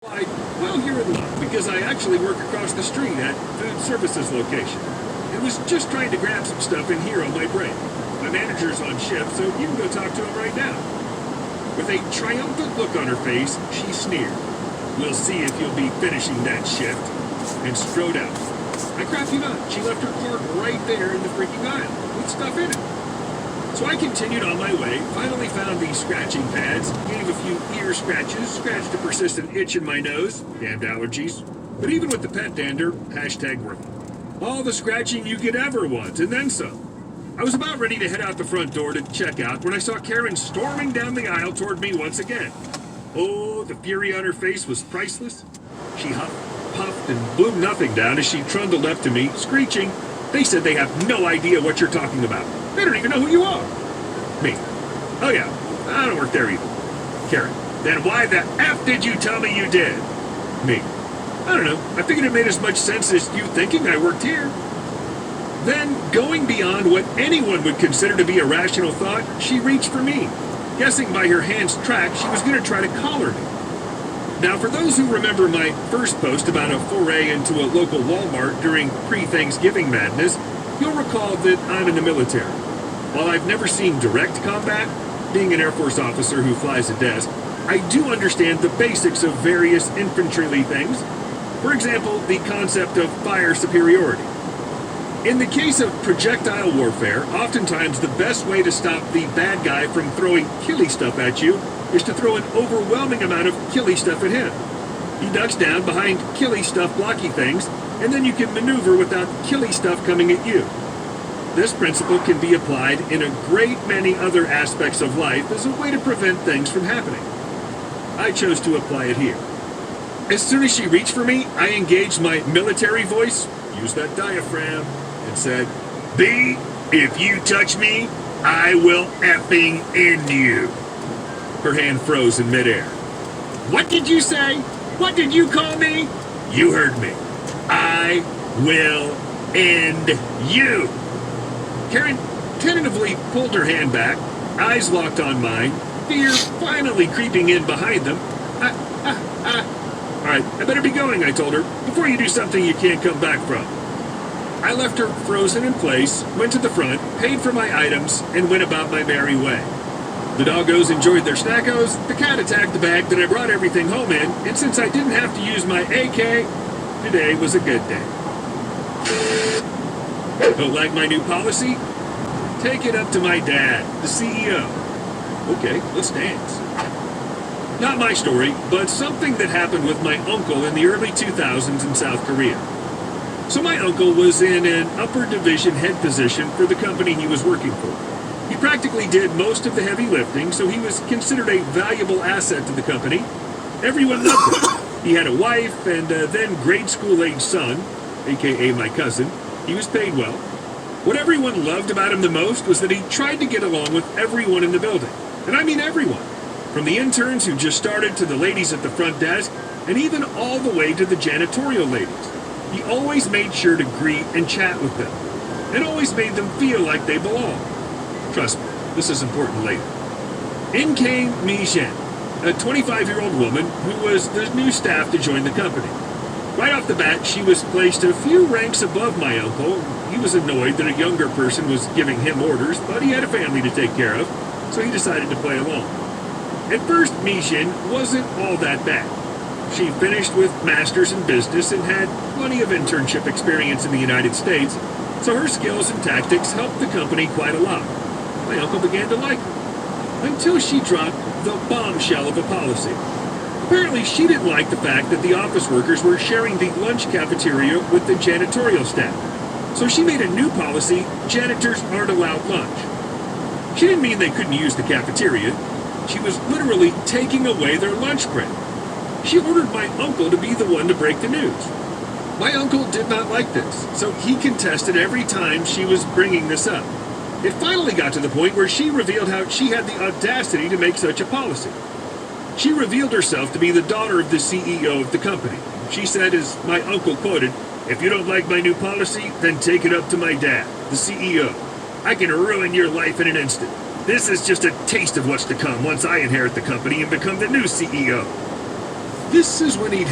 Well, you're in luck, because I actually work across the street at food services location. I was just trying to grab some stuff in here on my break. My manager's on shift, so you can go talk to him right now. With a triumphant look on her face, she sneered. We'll see if you'll be finishing that shift. And strode out. I crap you not, she left her cart right there in the freaking aisle, with stuff in it. So I continued on my way, finally found the scratching pads, gave a few ear scratches, scratched a persistent itch in my nose, damned allergies. But even with the pet dander, hashtag worth it. All the scratching you could ever want, and then some. I was about ready to head out the front door to check out when I saw Karen storming down the aisle toward me once again. Oh, the fury on her face was priceless. She huffed, puffed, and blew nothing down as she trundled up to me, screeching, "They said they have no idea what you're talking about. They don't even know who you are." Me. "Oh yeah, I don't work there either." Karen. "Then why the F did you tell me you did?" Me. "I don't know. I figured it made as much sense as you thinking I worked here." Then, going beyond what anyone would consider to be a rational thought, she reached for me. Guessing by her hand's track, she was going to try to collar me. Now, for those who remember my first post about a foray into a local Walmart during pre-Thanksgiving madness, you'll recall that I'm in the military. While I've never seen direct combat, being an Air Force officer who flies a desk, I do understand the basics of various infantry things. For example, the concept of fire superiority. In the case of projectile warfare, oftentimes the best way to stop the bad guy from throwing killy stuff at you is to throw an overwhelming amount of killy stuff at him. He ducks down behind killy stuff blocky things, and then you can maneuver without killy stuff coming at you. This principle can be applied in a great many other aspects of life as a way to prevent things from happening. I chose to apply it here. As soon as she reached for me, I engaged my military voice, used that diaphragm, and said, "B, if you touch me, I will effing end you." Her hand froze in midair. "What did you say? What did you call me?" "You heard me. I will end you." Karen tentatively pulled her hand back, eyes locked on mine, fear finally creeping in behind them. All right, I better be going, I told her, before you do something you can't come back from. I left her frozen in place, went to the front, paid for my items, and went about my merry way. The doggos enjoyed their snackos, the cat attacked the bag that I brought everything home in, and since I didn't have to use my AK, today was a good day. Don't like my new policy? Take it up to my dad, the CEO. Okay, let's dance. Not my story, but something that happened with my uncle in the early 2000s in South Korea. So my uncle was in an upper division head position for the company he was working for. He practically did most of the heavy lifting, so he was considered a valuable asset to the company. Everyone loved him. He had a wife and a then grade school-age son, aka my cousin. He was paid well. What everyone loved about him the most was that he tried to get along with everyone in the building. And I mean everyone. From the interns who just started to the ladies at the front desk, and even all the way to the janitorial ladies. He always made sure to greet and chat with them, and always made them feel like they belonged. Trust me, this is important later. In came Mi Shen, a 25-year-old woman who was the new staff to join the company. Right off the bat, she was placed a few ranks above my uncle. He was annoyed that a younger person was giving him orders, but he had a family to take care of, so he decided to play along. At first, Mi Shen wasn't all that bad. She finished with masters in business and had plenty of internship experience in the United States, so her skills and tactics helped the company quite a lot. My uncle began to like her, until she dropped the bombshell of a policy. Apparently, she didn't like the fact that the office workers were sharing the lunch cafeteria with the janitorial staff. So she made a new policy: janitors aren't allowed lunch. She didn't mean they couldn't use the cafeteria. She was literally taking away their lunch break. She ordered my uncle to be the one to break the news. My uncle did not like this, so he contested every time she was bringing this up. It finally got to the point where she revealed how she had the audacity to make such a policy. She revealed herself to be the daughter of the CEO of the company. She said, as my uncle quoted, "If you don't like my new policy, then take it up to my dad, the CEO. I can ruin your life in an instant. This is just a taste of what's to come once I inherit the company and become the new CEO." This is when he'd